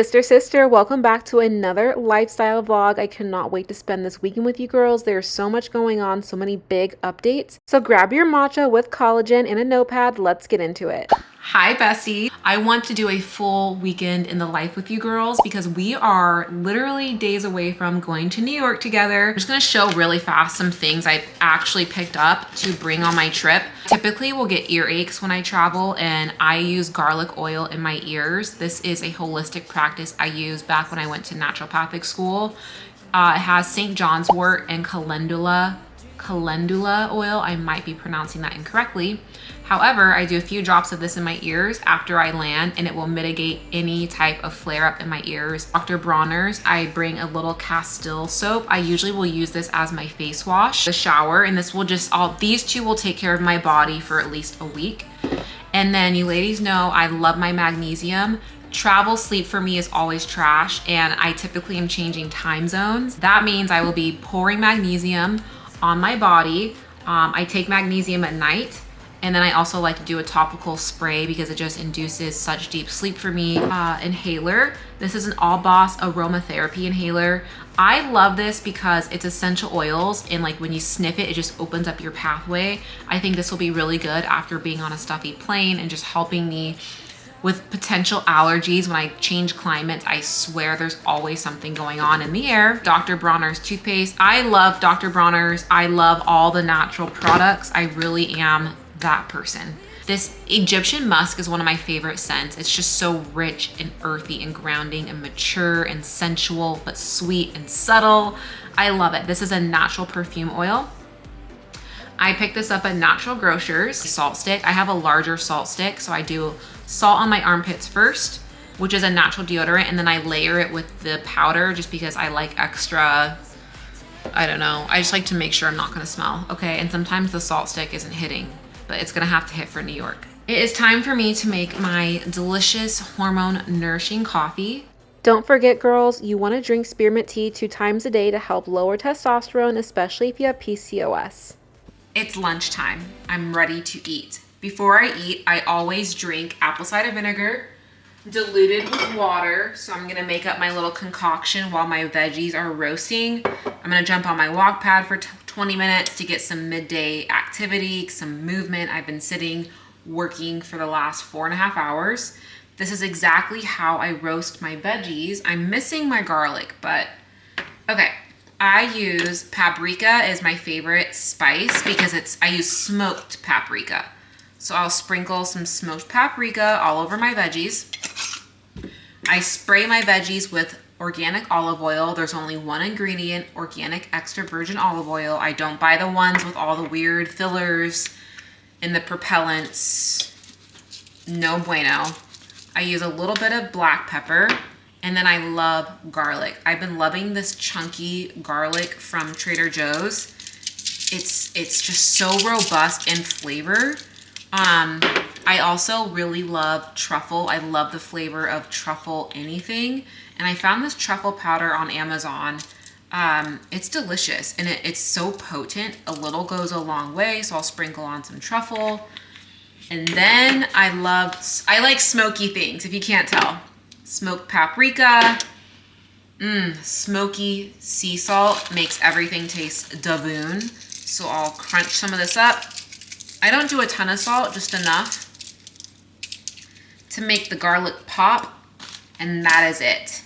Sister, welcome back to another lifestyle vlog. I cannot wait to spend this weekend with you girls. There's so much going on, so many big updates. So grab your matcha with collagen and a notepad. Let's get into it. Hi bestie. I want to do a full weekend in the life with you girls because we are literally days away from going to New York together. I'm just gonna show really fast some things I actually picked up to bring on my trip. Typically we'll get earaches when I travel and I use garlic oil in my ears. This is a holistic practice I used back when I went to naturopathic school. It has St. John's wort and calendula oil. I might be pronouncing that incorrectly. However, I do a few drops of this in my ears after I land and it will mitigate any type of flare up in my ears. Dr. Bronner's, I bring a little Castile soap. I usually will use this as my face wash, the shower, and this will just, these two will take care of my body for at least a week. And then you ladies know I love my magnesium. Travel sleep for me is always trash and I typically am changing time zones. That means I will be pouring magnesium on my body. I take magnesium at night. And then I also like to do a topical spray because it just induces such deep sleep for me. Inhaler. This is an All Boss aromatherapy inhaler. I love this because it's essential oils and like when you sniff it, it just opens up your pathway. I think this will be really good after being on a stuffy plane and just helping me with potential allergies. When I change climates, I swear there's always something going on in the air. Dr. Bronner's toothpaste. I love Dr. Bronner's. I love all the natural products. I really am that person. This Egyptian musk is one of my favorite scents. It's just so rich and earthy and grounding and mature and sensual, but sweet and subtle. I love it. This is a natural perfume oil. I picked this up at Natural Grocers. Salt stick. I have a larger salt stick, so I do salt on my armpits first, which is a natural deodorant, and then I layer it with the powder just because I like extra, I don't know. I just like to make sure I'm not gonna smell, okay? And sometimes the salt stick isn't hitting, but it's gonna have to hit for New York. It is time for me to make my delicious hormone nourishing coffee. Don't forget girls, you wanna drink spearmint tea 2 times a day to help lower testosterone, especially if you have PCOS. It's lunchtime. I'm ready to eat. Before I eat, I always drink apple cider vinegar diluted with water. So I'm gonna make up my little concoction while my veggies are roasting. I'm gonna jump on my walk pad for 20 minutes to get some midday activity, some movement. I've been sitting working for the last 4.5 hours. This is exactly how I roast my veggies. I'm missing my garlic, but okay. I use paprika as my favorite spice because I use smoked paprika. So I'll sprinkle some smoked paprika all over my veggies. I spray my veggies with organic olive oil. There's only one ingredient, organic extra virgin olive oil. I don't buy the ones with all the weird fillers and the propellants. No bueno. I use a little bit of black pepper. And then I love garlic. I've been loving this chunky garlic from Trader Joe's. It's just so robust in flavor. I also really love truffle. I love the flavor of truffle anything. And I found this truffle powder on Amazon. It's delicious and it's so potent. A little goes a long way, so I'll sprinkle on some truffle. And then I like smoky things, if you can't tell. Smoked paprika, smoky sea salt makes everything taste divine. So I'll crunch some of this up. I don't do a ton of salt, just enough to make the garlic pop. And that is it.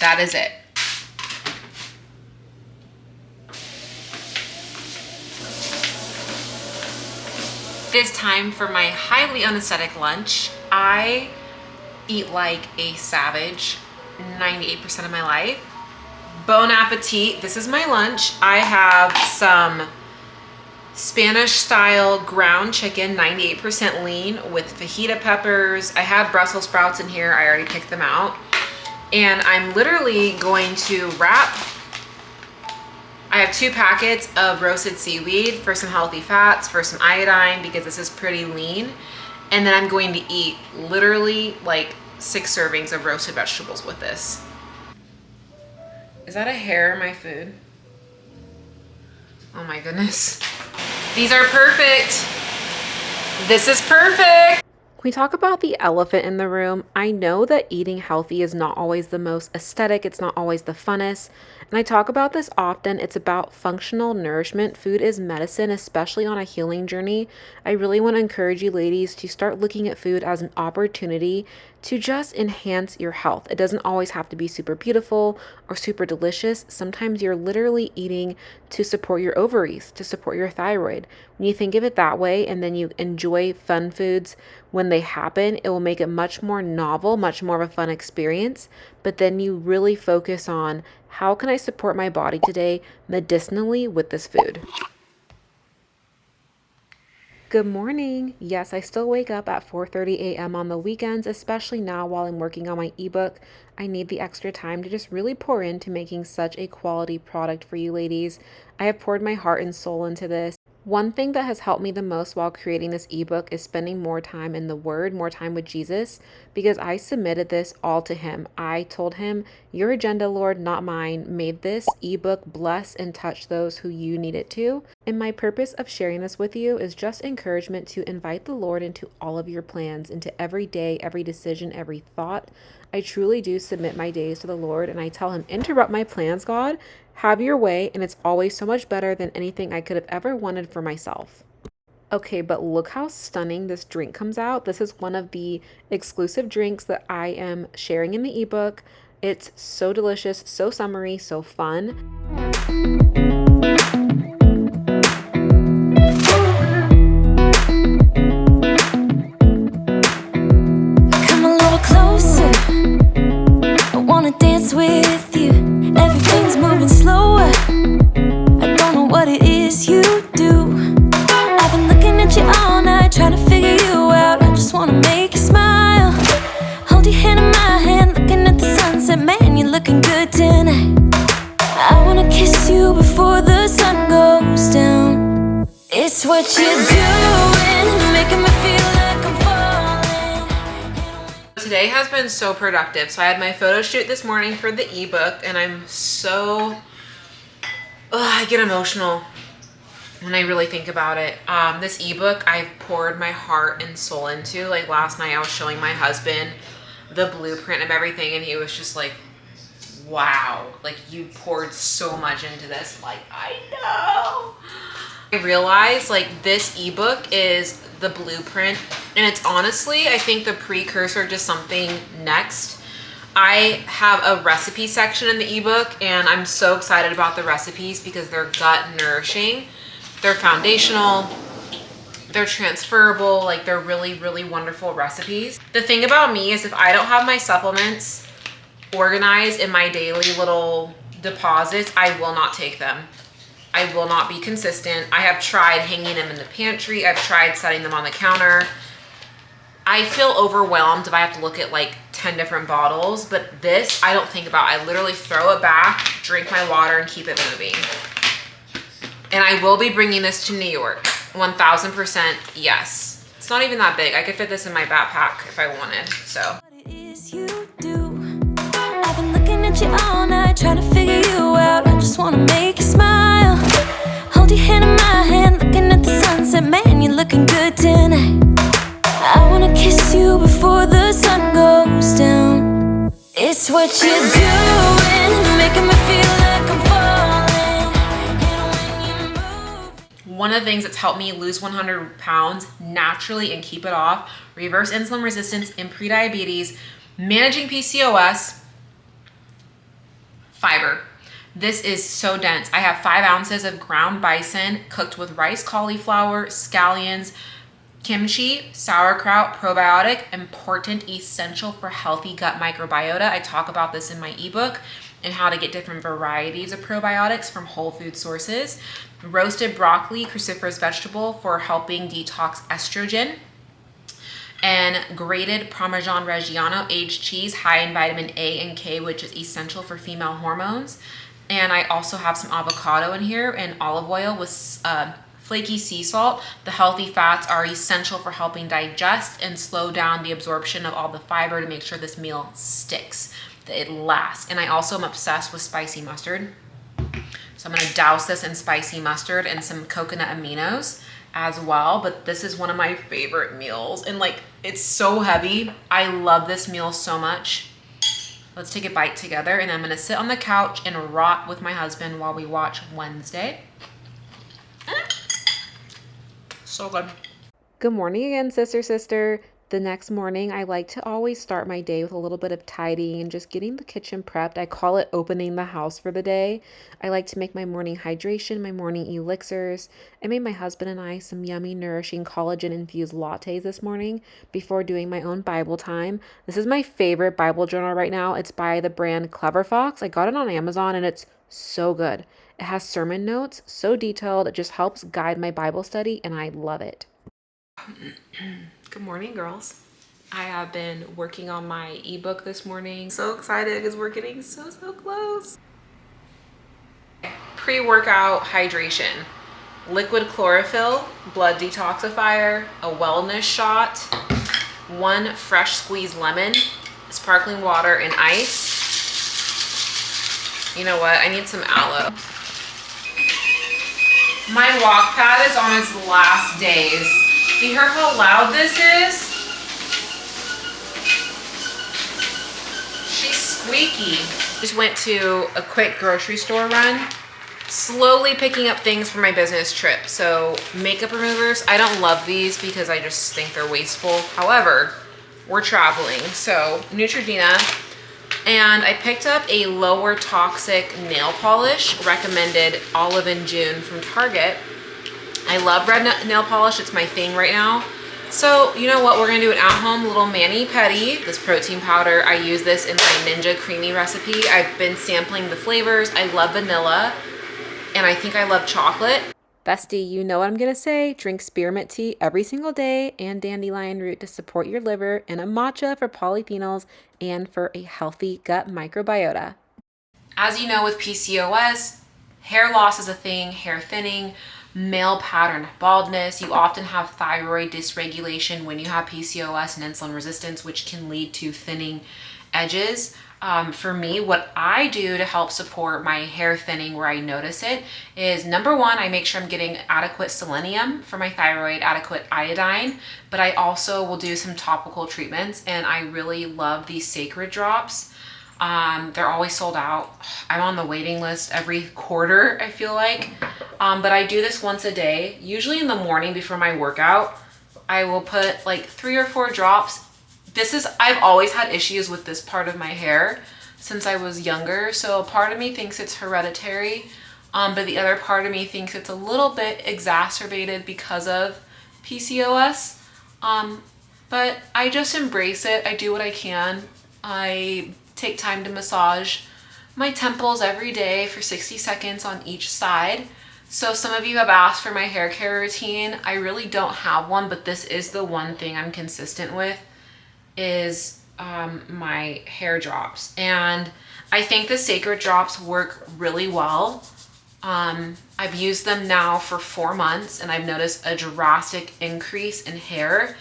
That is it. It is time for my highly unaesthetic lunch. I eat like a savage 98% of my life. Bon appetit. This is my lunch. I have some Spanish style ground chicken, 98% lean with fajita peppers. I have Brussels sprouts in here. I already picked them out. And I'm literally going to wrap. I have 2 packets of roasted seaweed for some healthy fats, for some iodine, because this is pretty lean. And then I'm going to eat literally like 6 servings of roasted vegetables with this. Is that a hair in my food? Oh my goodness. These are perfect. This is perfect. We talk about the elephant in the room. I know that eating healthy is not always the most aesthetic, it's not always the funnest. And I talk about this often. It's about functional nourishment. Food is medicine, especially on a healing journey. I really want to encourage you ladies to start looking at food as an opportunity to just enhance your health. It doesn't always have to be super beautiful or super delicious. Sometimes you're literally eating to support your ovaries, to support your thyroid. When you think of it that way and then you enjoy fun foods when they happen, it will make it much more novel, much more of a fun experience. But then you really focus on, how can I support my body today medicinally with this food? Good morning. Yes, I still wake up at 4:30 a.m. on the weekends, especially now while I'm working on my ebook. I need the extra time to just really pour into making such a quality product for you ladies. I have poured my heart and soul into this. One thing that has helped me the most while creating this ebook is spending more time in the Word, more time with Jesus, because I submitted this all to Him. I told Him, "Your agenda, Lord, not mine. Made this ebook bless and touch those who you need it to." And my purpose of sharing this with you is just encouragement to invite the Lord into all of your plans, into every day, every decision, every thought. I truly do submit my days to the Lord, and I tell Him, "Interrupt my plans, God. Have your way," and it's always so much better than anything I could have ever wanted for myself. Okay, but look how stunning this drink comes out. This is one of the exclusive drinks that I am sharing in the ebook. It's so delicious, so summery, so fun. Come a little closer, I wanna dance with you. Everything's moving slower, I don't know what it is you do. I've been looking at you all night, trying to figure you out. I just wanna make you smile. Hold your hand in my hand, looking at the sunset. Man, you're looking good tonight. I wanna kiss you before the sun goes down. It's what you're doing, making me feel like I'm falling. Today has been so productive. So I had my photo shoot this morning for the ebook, and I'm so, I get emotional when I really think about it. This ebook I've poured my heart and soul into. Like last night I was showing my husband the blueprint of everything, and he was just like, wow, like you poured so much into this. Like, I know. I realized like this ebook is the blueprint, and it's honestly, I think, the precursor to something next. I have a recipe section in the ebook, and I'm so excited about the recipes because they're gut nourishing, they're foundational, they're transferable, like they're really, really wonderful recipes. The thing about me is if I don't have my supplements organized in my daily little deposits, I will not take them. I will not be consistent. I have tried hanging them in the pantry. I've tried setting them on the counter. I feel overwhelmed if I have to look at like 10 different bottles, but this I don't think about. I literally throw it back, drink my water, and keep it moving. And I will be bringing this to New York, 1000% yes. It's not even that big. I could fit this in my backpack if I wanted, so. What it is you do. I've been looking at you all night, trying to figure you out. I just wanna make you smile. Hold your hand in my hand, looking at the sunset. Man, you're looking good tonight. I wanna kiss you before the sun goes down. It's what you're doing, making me feel like I'm falling. And when you move. One of the things that's helped me lose 100 pounds naturally and keep it off, reverse insulin resistance in prediabetes, managing PCOS, fiber. This is so dense. I have 5 ounces of ground bison cooked with rice, cauliflower, scallions, kimchi, sauerkraut, probiotic, important, essential for healthy gut microbiota. I talk about this in my ebook and how to get different varieties of probiotics from whole food sources. Roasted broccoli, cruciferous vegetable for helping detox estrogen. And grated Parmesan Reggiano aged cheese, high in vitamin A and K, which is essential for female hormones. And I also have some avocado in here and olive oil with flaky sea salt. The healthy fats are essential for helping digest and slow down the absorption of all the fiber to make sure this meal sticks, that it lasts. And I also am obsessed with spicy mustard. So I'm gonna douse this in spicy mustard and some coconut aminos as well. But this is one of my favorite meals. And like, It's so heavy. I love this meal so much. Let's take a bite together, and I'm gonna sit on the couch and rot with my husband while we watch Wednesday. So good. Good morning again, sister. The next morning, I like to always start my day with a little bit of tidying and just getting the kitchen prepped. I call it opening the house for the day. I like to make my morning hydration, my morning elixirs. I made my husband and I some yummy, nourishing collagen-infused lattes this morning before doing my own Bible time. This is my favorite Bible journal right now. It's by the brand Clever Fox. I got it on Amazon and it's so good. It has sermon notes, so detailed. It just helps guide my Bible study and I love it. Good morning, girls. I have been working on my ebook this morning. So excited because we're getting so close. Pre-workout hydration. Liquid chlorophyll, blood detoxifier, a wellness shot, 1 fresh squeezed lemon, sparkling water and ice. You know what? I need some aloe. My walk pad is on its last days. Do you hear how loud this is? She's squeaky. Just went to a quick grocery store run. Slowly picking up things for my business trip. So makeup removers, I don't love these because I just think they're wasteful. However, we're traveling. So Neutrogena. And I picked up a lower toxic nail polish, recommended Olive and June from Target. I love red nail polish. It's my thing right now. So you know what? We're gonna do an at-home little mani-pedi. This protein powder, I use this in my Ninja Creamy recipe. I've been sampling the flavors. I love vanilla, and I think I love chocolate. Bestie, you know what I'm gonna say. Drink spearmint tea every single day and dandelion root to support your liver, and a matcha for polyphenols and for a healthy gut microbiota. As you know, with PCOS, hair loss is a thing, hair thinning, male pattern baldness. You often have thyroid dysregulation when you have PCOS and insulin resistance, which can lead to thinning edges. For me, what I do to help support my hair thinning where I notice it is, number one, I make sure I'm getting adequate selenium for my thyroid, adequate iodine, but I also will do some topical treatments, and I really love these sacred drops. They're always sold out. I'm on the waiting list every quarter, I feel like. But I do this once a day, usually in the morning before my workout. I will put like 3 or 4 drops. I've always had issues with this part of my hair since I was younger. So part of me thinks it's hereditary, but the other part of me thinks it's a little bit exacerbated because of PCOS. But I just embrace it. I do what I can. I take time to massage my temples every day for 60 seconds on each side. So some of you have asked for my hair care routine. I really don't have one, but this is the one thing I'm consistent with, is my hair drops. And I think the sacred drops work really well. I've used them now for 4 months and I've noticed a drastic increase in hair.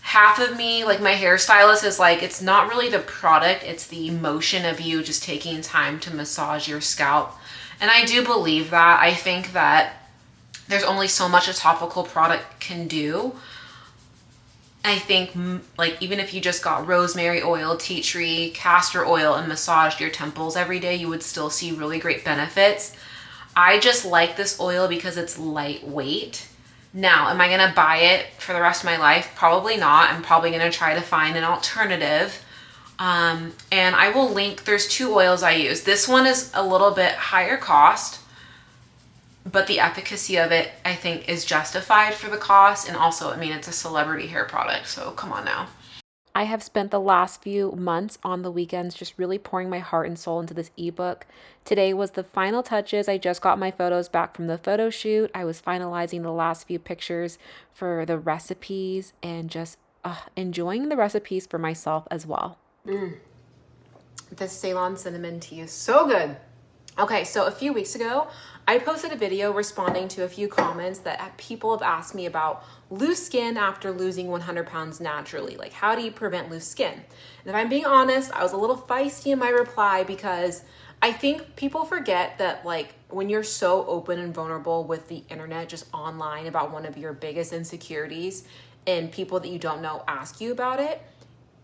Half of me, like my hairstylist, is like, it's not really the product, it's the emotion of you just taking time to massage your scalp. And I do believe that. I think that there's only so much a topical product can do. I think like even if you just got rosemary oil, tea tree, castor oil and massaged your temples every day, you would still see really great benefits. I just like this oil because it's lightweight. Now, am I gonna buy it for the rest of my life? Probably not. I'm probably gonna try to find an alternative. And I will link, there's 2 oils I use. This one is a little bit higher cost, but the efficacy of it, I think, is justified for the cost. And also, I mean, it's a celebrity hair product, so come on now. I have spent the last few months on the weekends just really pouring my heart and soul into this ebook. Today was the final touches. I just got my photos back from the photo shoot. I was finalizing the last few pictures for the recipes and just enjoying the recipes for myself as well. This Ceylon cinnamon tea is so good. Okay, so a few weeks ago, I posted a video responding to a few comments that people have asked me about loose skin after losing 100 pounds naturally. Like, how do you prevent loose skin? And if I'm being honest, I was a little feisty in my reply because I think people forget that, like, when you're so open and vulnerable with the internet, just online, about one of your biggest insecurities, and people that you don't know ask you about it,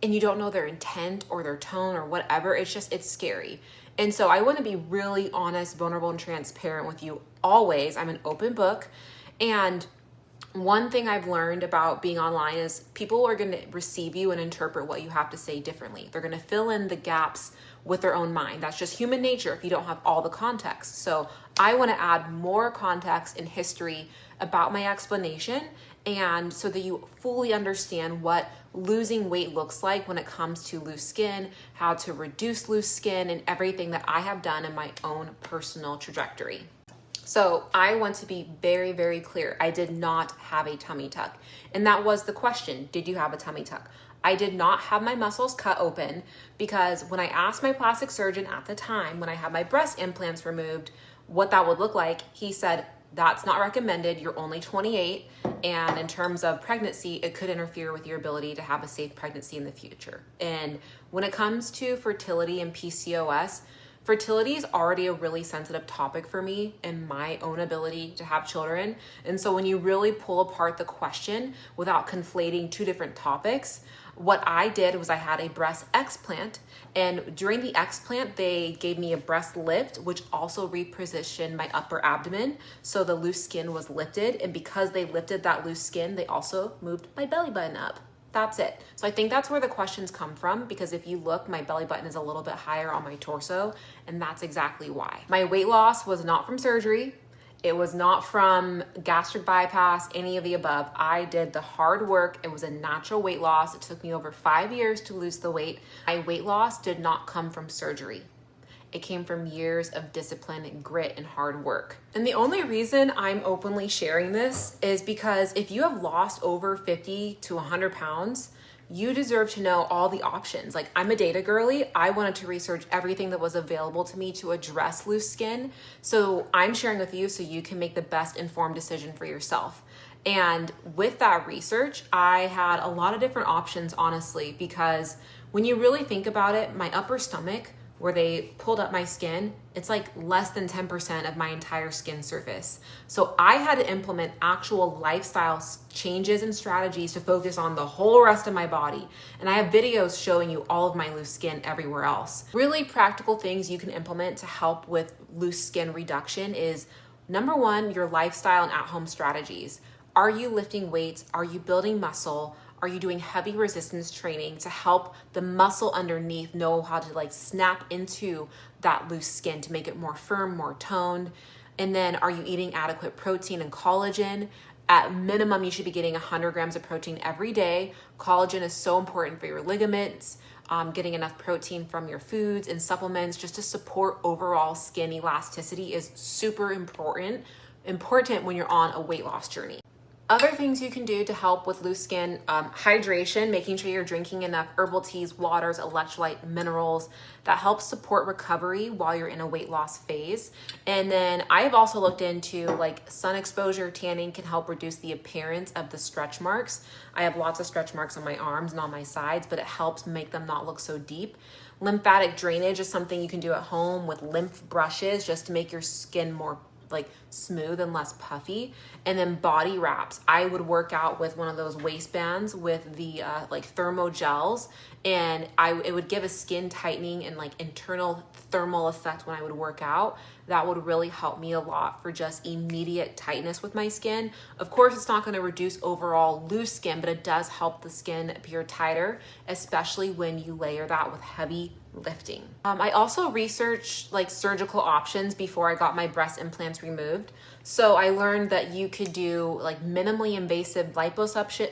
and you don't know their intent or their tone or whatever, it's scary. And so I want to be really honest, vulnerable, and transparent with you always. I'm an open book. And one thing I've learned about being online is people are going to receive you and interpret what you have to say differently. They're going to fill in the gaps with their own mind. That's just human nature if you don't have all the context. So I want to add more context and history about my explanation, and so that you fully understand what losing weight looks like when it comes to loose skin, how to reduce loose skin, and everything that I have done in my own personal trajectory. So I want to be very, very clear. I did not have a tummy tuck. And that was the question. Did you have a tummy tuck? I did not have my muscles cut open, because when I asked my plastic surgeon at the time, when I had my breast implants removed, what that would look like, he said, that's not recommended. You're only 28. And in terms of pregnancy, it could interfere with your ability to have a safe pregnancy in the future. And when it comes to fertility and PCOS, fertility is already a really sensitive topic for me and my own ability to have children. And so when you really pull apart the question without conflating two different topics, what I did was I had a breast explant, and during the explant, they gave me a breast lift, which also repositioned my upper abdomen. So the loose skin was lifted. And because they lifted that loose skin, they also moved my belly button up. That's it. So I think that's where the questions come from, because if you look, my belly button is a little bit higher on my torso, and that's exactly why. My weight loss was not from surgery. It was not from gastric bypass, any of the above. I did the hard work. It was a natural weight loss. It took me over 5 years to lose the weight. My weight loss did not come from surgery. It came from years of discipline and grit and hard work. And the only reason I'm openly sharing this is because if you have lost over 50 to 100 pounds, you deserve to know all the options. Like, I'm a data girly. I wanted to research everything that was available to me to address loose skin. So I'm sharing with you so you can make the best informed decision for yourself. And with that research, I had a lot of different options, honestly, because when you really think about it, my upper stomach, where they pulled up my skin, it's like less than 10% of my entire skin surface. So I had to implement actual lifestyle changes and strategies to focus on the whole rest of my body. And I have videos showing you all of my loose skin everywhere else. Really practical things you can implement to help with loose skin reduction is, number one, your lifestyle and at-home strategies. Are you lifting weights? Are you building muscle? Are you doing heavy resistance training to help the muscle underneath know how to like snap into that loose skin to make it more firm, more toned? And then are you eating adequate protein and collagen? At minimum, you should be getting 100 grams of protein every day. Collagen is so important for your ligaments. Getting enough protein from your foods and supplements just to support overall skin elasticity is super important when you're on a weight loss journey. Other things you can do to help with loose skin, hydration, making sure you're drinking enough herbal teas, waters, electrolyte, minerals. That helps support recovery while you're in a weight loss phase. And then I have also looked into like sun exposure, tanning can help reduce the appearance of the stretch marks. I have lots of stretch marks on my arms and on my sides, but it helps make them not look so deep. Lymphatic drainage is something you can do at home with lymph brushes just to make your skin more like smooth and less puffy. And then body wraps. I would work out with one of those waistbands with the like thermo gels, and it would give a skin tightening and like internal thermal effect when I would work out. That would really help me a lot for just immediate tightness with my skin. Of course, it's not going to reduce overall loose skin, but it does help the skin appear tighter, especially when you layer that with heavy lifting. I also researched like surgical options before I got my breast implants removed. So I learned that you could do like minimally invasive liposuction.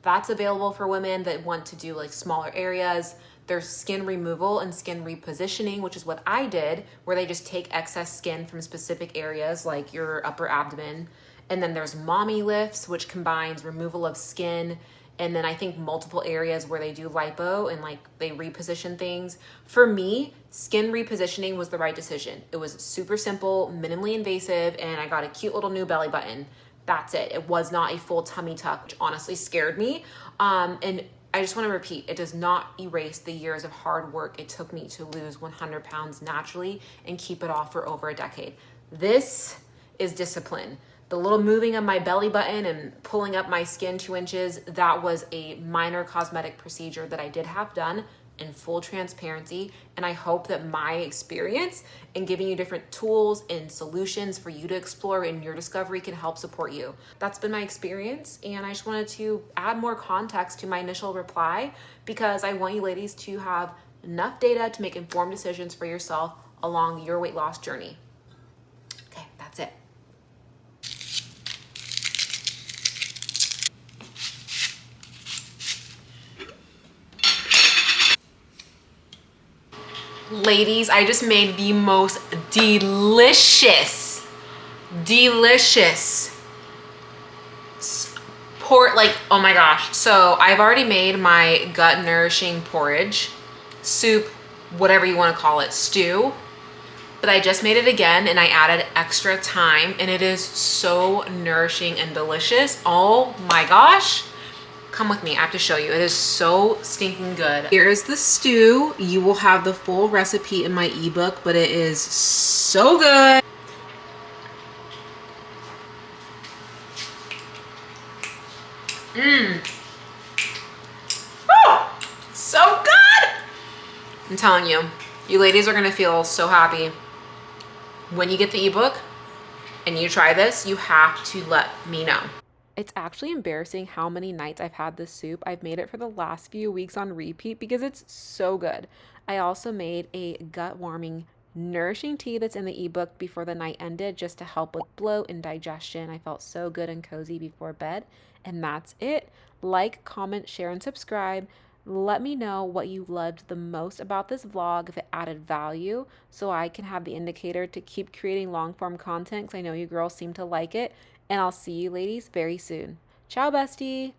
That's available for women that want to do like smaller areas. There's skin removal and skin repositioning, which is what I did, where they just take excess skin from specific areas like your upper abdomen. And then there's mommy lifts, which combines removal of skin, and then I think multiple areas where they do lipo and like they reposition things. For me, skin repositioning was the right decision. It was super simple, minimally invasive, and I got a cute little new belly button. That's it. It was not a full tummy tuck, which honestly scared me. And I just want to repeat, it does not erase the years of hard work it took me to lose 100 pounds naturally and keep it off for over a decade. This is discipline. The little moving of my belly button and pulling up my skin 2 inches, that was a minor cosmetic procedure that I did have done in full transparency. And I hope that my experience in giving you different tools and solutions for you to explore in your discovery can help support you. That's been my experience. And I just wanted to add more context to my initial reply because I want you ladies to have enough data to make informed decisions for yourself along your weight loss journey. Okay, that's it. Ladies, I just made the most delicious like, oh my gosh. So I've already made my gut nourishing porridge, soup, whatever you want to call it, stew. But I just made it again and I added extra thyme and it is so nourishing and delicious. Oh my gosh. Come with me, I have to show you. It is so stinking good. Here is the stew. You will have the full recipe in my ebook, but it is so good. Oh, so good. I'm telling you, you ladies are gonna feel so happy. When you get the ebook and you try this, you have to let me know. It's actually embarrassing how many nights I've had this soup. I've made it for the last few weeks on repeat because it's so good. I also made a gut warming nourishing tea that's in the ebook before the night ended just to help with bloat and digestion. I felt so good and cozy before bed. And that's it. Like, comment, share, and subscribe. Let me know what you loved the most about this vlog, if it added value, so I can have the indicator to keep creating long form content because I know you girls seem to like it. And I'll see you ladies very soon. Ciao, bestie.